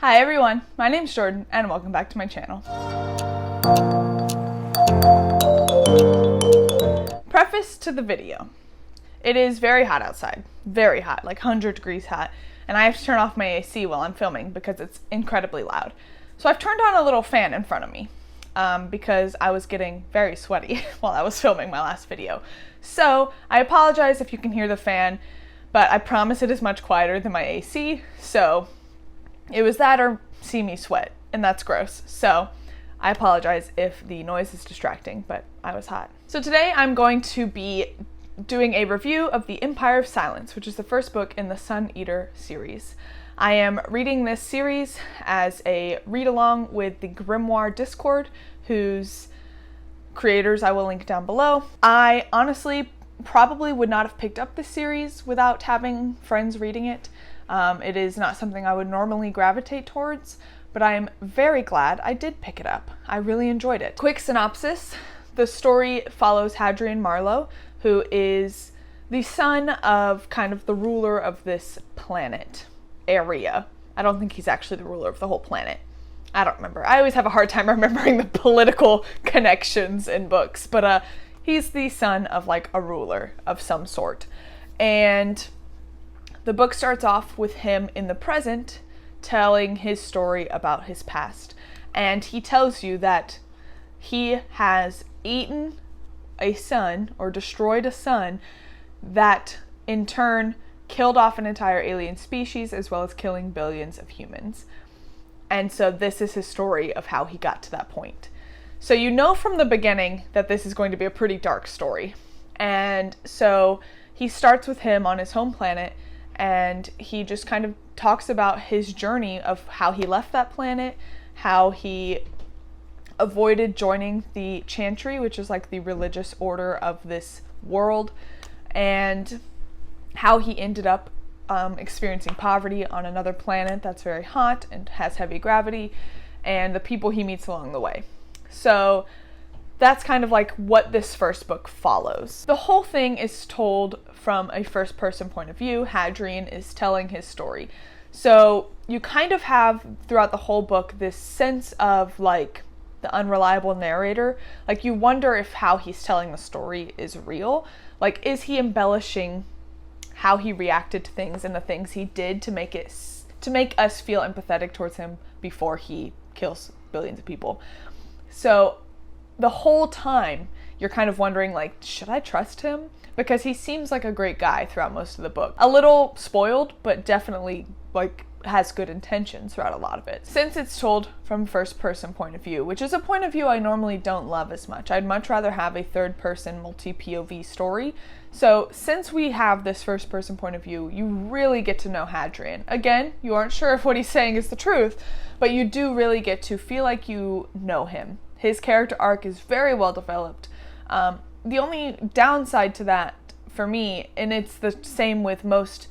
Hi everyone, my name's Jordan and welcome back to my channel. Preface to the video. It is very hot outside, very hot, like 100 degrees hot, and I have to turn off my AC while I'm filming because it's incredibly loud. So I've turned on a little fan in front of me because I was getting very sweaty while I was filming my last video. So I apologize if you can hear the fan, but I promise it is much quieter than my AC, so it was that or see me sweat, and that's gross. So I apologize if the noise is distracting, but I was hot. So today I'm going to be doing a review of The Empire of Silence, which is the first book in the Sun Eater series. I am reading this series as a read-along with the Grimoire Discord, whose creators I will link down below. I honestly probably would not have picked up this series without having friends reading it. It is not something I would normally gravitate towards, but I am very glad I did pick it up. I really enjoyed it. Quick synopsis. The story follows Hadrian Marlowe, who is the son of kind of the ruler of this planet area. I don't think he's actually the ruler of the whole planet. I don't remember. I always have a hard time remembering the political connections in books, but he's the son of like a ruler of some sort. And the book starts off with him in the present telling his story about his past. And he tells you that he has eaten a son or destroyed a son that in turn killed off an entire alien species as well as killing billions of humans. And so this is his story of how he got to that point. So you know from the beginning that this is going to be a pretty dark story. And so he starts with him on his home planet, and he just kind of talks about his journey of how he left that planet, how he avoided joining the Chantry, which is like the religious order of this world, and how he ended up experiencing poverty on another planet that's very hot and has heavy gravity, and the people he meets along the way. So that's kind of like what this first book follows. The whole thing is told from a first-person point of view. Hadrian is telling his story. So you kind of have throughout the whole book this sense of like the unreliable narrator. Like you wonder if how he's telling the story is real. Like is he embellishing how he reacted to things and the things he did to make us feel empathetic towards him before he kills billions of people. So the whole time you're kind of wondering like, should I trust him? Because he seems like a great guy throughout most of the book. A little spoiled, but definitely like has good intentions throughout a lot of it. Since it's told from first person point of view, which is a point of view I normally don't love as much. I'd much rather have a third person multi-POV story. So since we have this first person point of view, you really get to know Hadrian. Again, you aren't sure if what he's saying is the truth, but you do really get to feel like you know him. His character arc is very well developed. The only downside to that for me, and it's the same with most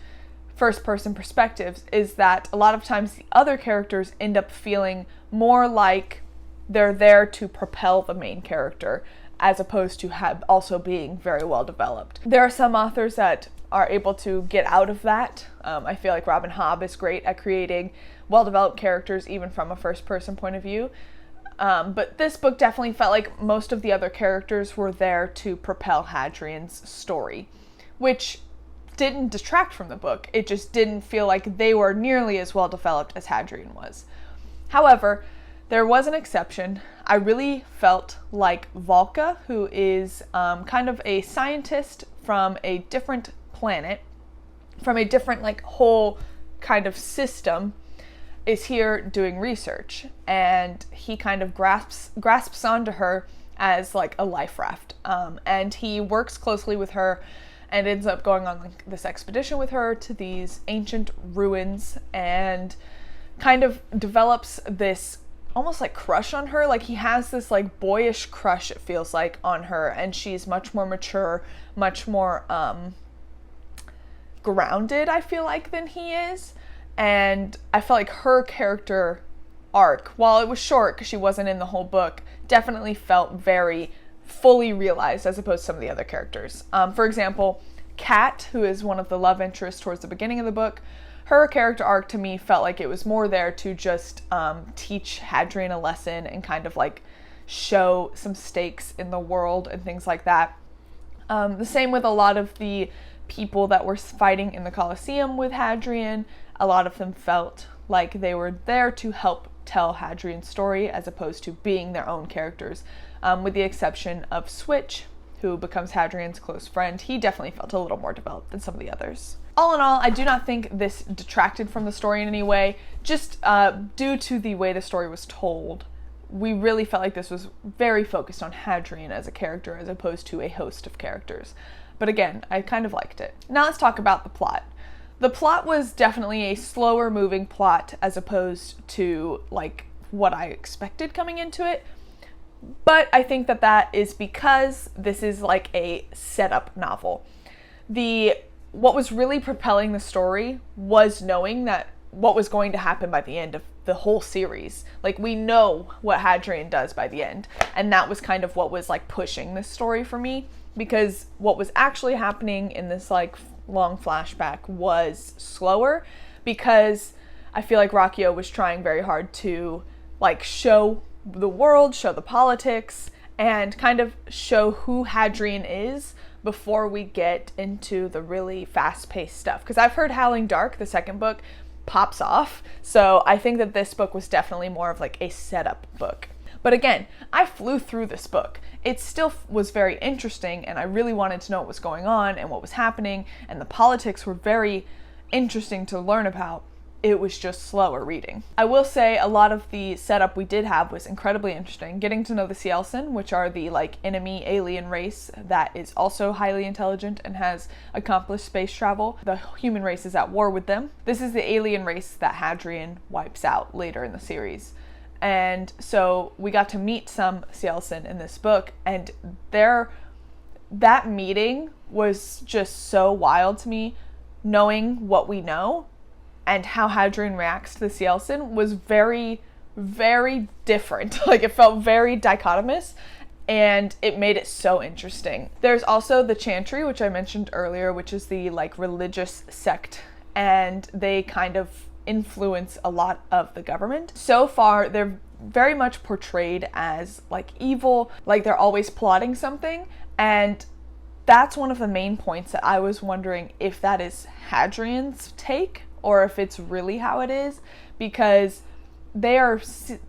first-person perspectives, is that a lot of times the other characters end up feeling more like they're there to propel the main character as opposed to also being very well developed. There are some authors that are able to get out of that. I feel like Robin Hobb is great at creating well-developed characters even from a first-person point of view. But this book definitely felt like most of the other characters were there to propel Hadrian's story, which didn't detract from the book. It just didn't feel like they were nearly as well developed as Hadrian was. However, there was an exception. I really felt like Volka, who is kind of a scientist from a different planet, from a different like whole kind of system, is here doing research, and he kind of grasps onto her as like a life raft, and he works closely with her and ends up going on like this expedition with her to these ancient ruins and kind of develops this almost like crush on her. Like he has this like boyish crush, it feels like, on her, and she's much more mature, much more grounded, I feel like, than he is. And I felt like her character arc, while it was short because she wasn't in the whole book, definitely felt very fully realized as opposed to some of the other characters. For example, Kat, who is one of the love interests towards the beginning of the book, her character arc to me felt like it was more there to just teach Hadrian a lesson and kind of like show some stakes in the world and things like that. The same with a lot of the people that were fighting in the Colosseum with Hadrian. A lot of them felt like they were there to help tell Hadrian's story as opposed to being their own characters, with the exception of Switch, who becomes Hadrian's close friend. He definitely felt a little more developed than some of the others. All in all, I do not think this detracted from the story in any way, just due to the way the story was told. We really felt like this was very focused on Hadrian as a character as opposed to a host of characters. But again, I kind of liked it. Now let's talk about the plot. The plot was definitely a slower moving plot as opposed to like what I expected coming into it. But I think that that is because this is like a setup novel. What was really propelling the story was knowing that what was going to happen by the end of the whole series. Like, we know what Hadrian does by the end, and that was kind of what was like pushing this story for me, because what was actually happening in this like long flashback was slower, because I feel like Ruocchio was trying very hard to like show the world, show the politics, and kind of show who Hadrian is before we get into the really fast-paced stuff. Because I've heard Howling Dark, the second book, pops off, so I think that this book was definitely more of like a setup book. But again, I flew through this book. It still was very interesting, and I really wanted to know what was going on and what was happening, and the politics were very interesting to learn about. It was just slower reading. I will say a lot of the setup we did have was incredibly interesting. Getting to know the Cielsen, which are the like enemy alien race that is also highly intelligent and has accomplished space travel. The human race is at war with them. This is the alien race that Hadrian wipes out later in the series. And so we got to meet some Cielsen in this book, and that meeting was just so wild to me, knowing what we know. And how Hadrian reacts to the Cielsen was very, very different. Like, it felt very dichotomous, and it made it so interesting. There's also the Chantry, which I mentioned earlier, which is the like religious sect, and they kind of influence a lot of the government. So far, they're very much portrayed as like evil, like they're always plotting something, and that's one of the main points that I was wondering if that is Hadrian's take or if it's really how it is, because they are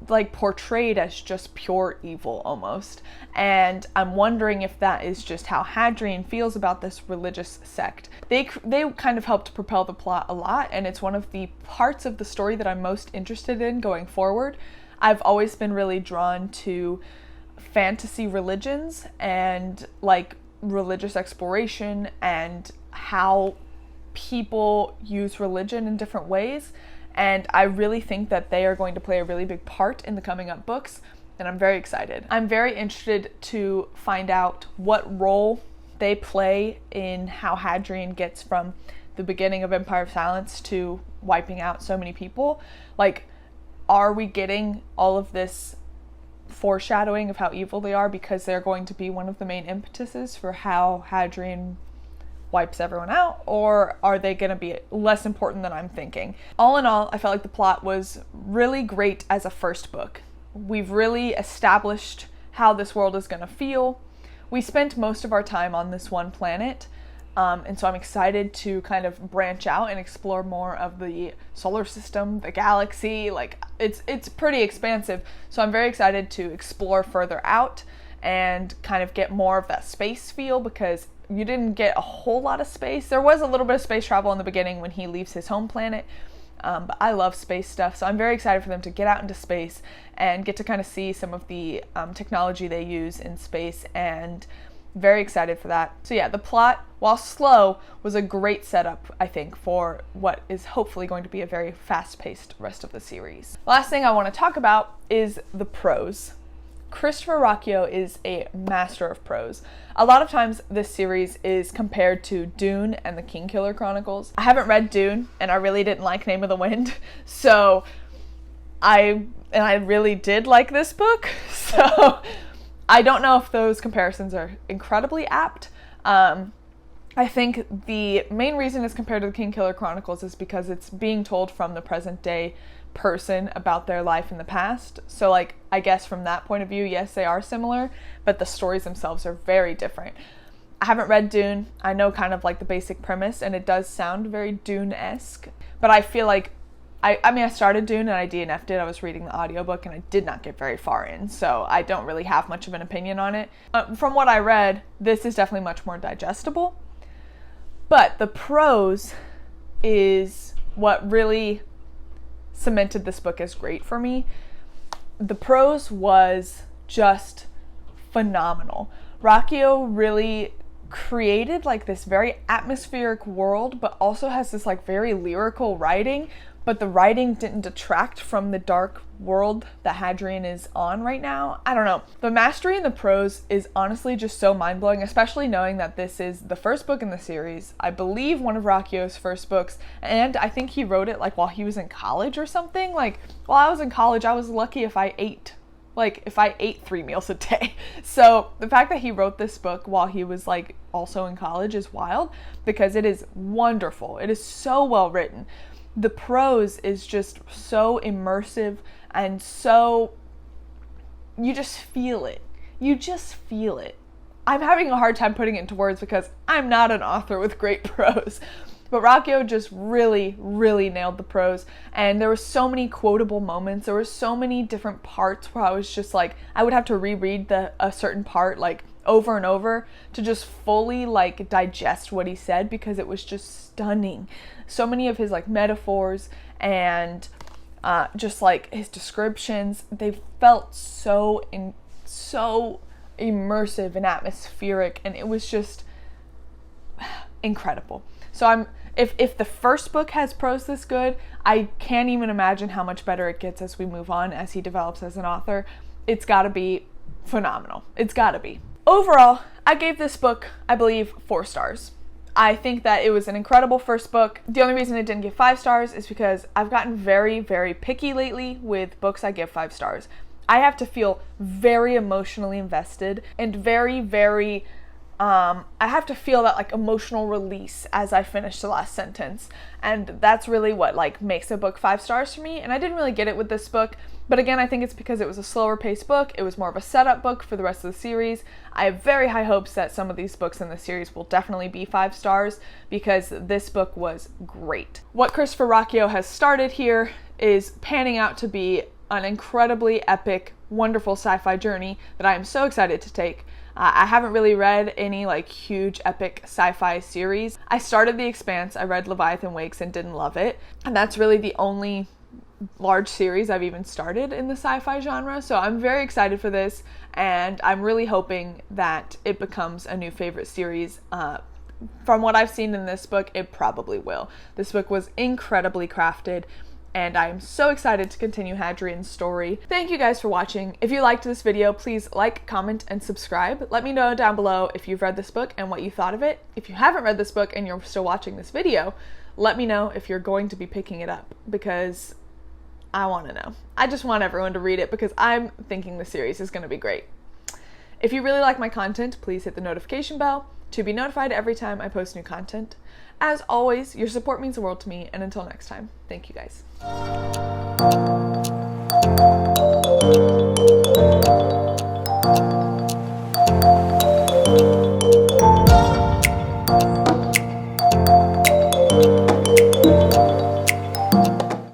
like portrayed as just pure evil almost. And I'm wondering if that is just how Hadrian feels about this religious sect. They kind of helped propel the plot a lot, and it's one of the parts of the story that I'm most interested in going forward. I've always been really drawn to fantasy religions and like religious exploration and how people use religion in different ways, and I really think that they are going to play a really big part in the coming up books, and I'm very excited. I'm very interested to find out what role they play in how Hadrian gets from the beginning of Empire of Silence to wiping out so many people. Like, are we getting all of this foreshadowing of how evil they are because they're going to be one of the main impetuses for how Hadrian wipes everyone out, or are they going to be less important than I'm thinking? All in all, I felt like the plot was really great as a first book. We've really established how this world is going to feel. We spent most of our time on this one planet, and so I'm excited to kind of branch out and explore more of the solar system, the galaxy. Like, it's pretty expansive, so I'm very excited to explore further out and kind of get more of that space feel, because you didn't get a whole lot of space. There was a little bit of space travel in the beginning when he leaves his home planet, but I love space stuff, so I'm very excited for them to get out into space and get to kind of see some of the technology they use in space, and very excited for that. So yeah, the plot, while slow, was a great setup, I think, for what is hopefully going to be a very fast-paced rest of the series. Last thing I want to talk about is the prose. Christopher Ruocchio is a master of prose. A lot of times this series is compared to Dune and the Kingkiller Chronicles. I haven't read Dune, and I really didn't like Name of the Wind, so I really did like this book, so I don't know if those comparisons are incredibly apt, I think the main reason it's compared to the Kingkiller Chronicles is because it's being told from the present day person about their life in the past. So like, I guess from that point of view, yes, they are similar, but the stories themselves are very different. I haven't read Dune. I know kind of like the basic premise, and it does sound very Dune-esque, but I feel like I started Dune and I DNF'd it. I was reading the audiobook and I did not get very far in, so I don't really have much of an opinion on it. From what I read, this is definitely much more digestible, but the prose is what really cemented this book as great for me. The prose was just phenomenal. Ruocchio really created like this very atmospheric world, but also has this like very lyrical writing, but the writing didn't detract from the dark world that Hadrian is on right now. I don't know. The mastery in the prose is honestly just so mind-blowing, especially knowing that this is the first book in the series. I believe one of Ruocchio's first books, and I think he wrote it like while he was in college or something. Like, while I was in college, I was lucky if I ate 3 meals a day. So the fact that he wrote this book while he was like also in college is wild, because it is wonderful. It is so well written. The prose is just so immersive and so, you just feel it. You just feel it. I'm having a hard time putting it into words because I'm not an author with great prose. But Ruocchio just really, really nailed the prose, and there were so many quotable moments. There were so many different parts where I was just like, I would have to reread a certain part like over and over to just fully like digest what he said, because it was just stunning. So many of his like metaphors and just like his descriptions, they felt so immersive and atmospheric, and it was just incredible. So if the first book has prose this good, I can't even imagine how much better it gets as we move on, as he develops as an author. It's gotta be phenomenal. It's gotta be. Overall, I gave this book, I believe, 4 stars. I think that it was an incredible first book. The only reason it didn't get 5 stars is because I've gotten very, very picky lately with books I give 5 stars. I have to feel very emotionally invested and very, very I have to feel that like emotional release as I finish the last sentence, and that's really what like makes a book 5 stars for me. And I didn't really get it with this book, but again, I think it's because it was a slower paced book. It was more of a setup book for the rest of the series. I have very high hopes that some of these books in the series will definitely be 5 stars, because this book was great. What Christopher Ruocchio has started here is panning out to be an incredibly epic, wonderful sci-fi journey that I am so excited to take. I haven't really read any like huge epic sci-fi series. I started The Expanse, I read Leviathan Wakes and didn't love it, and that's really the only large series I've even started in the sci-fi genre. So I'm very excited for this, and I'm really hoping that it becomes a new favorite series. From what I've seen in this book, it probably will. This book was incredibly crafted, and I am so excited to continue Hadrian's story. Thank you guys for watching. If you liked this video, please like, comment, and subscribe. Let me know down below if you've read this book and what you thought of it. If you haven't read this book and you're still watching this video, let me know if you're going to be picking it up, because I want to know. I just want everyone to read it because I'm thinking the series is going to be great. If you really like my content, please hit the notification bell to be notified every time I post new content. As always, your support means the world to me, and until next time, thank you guys.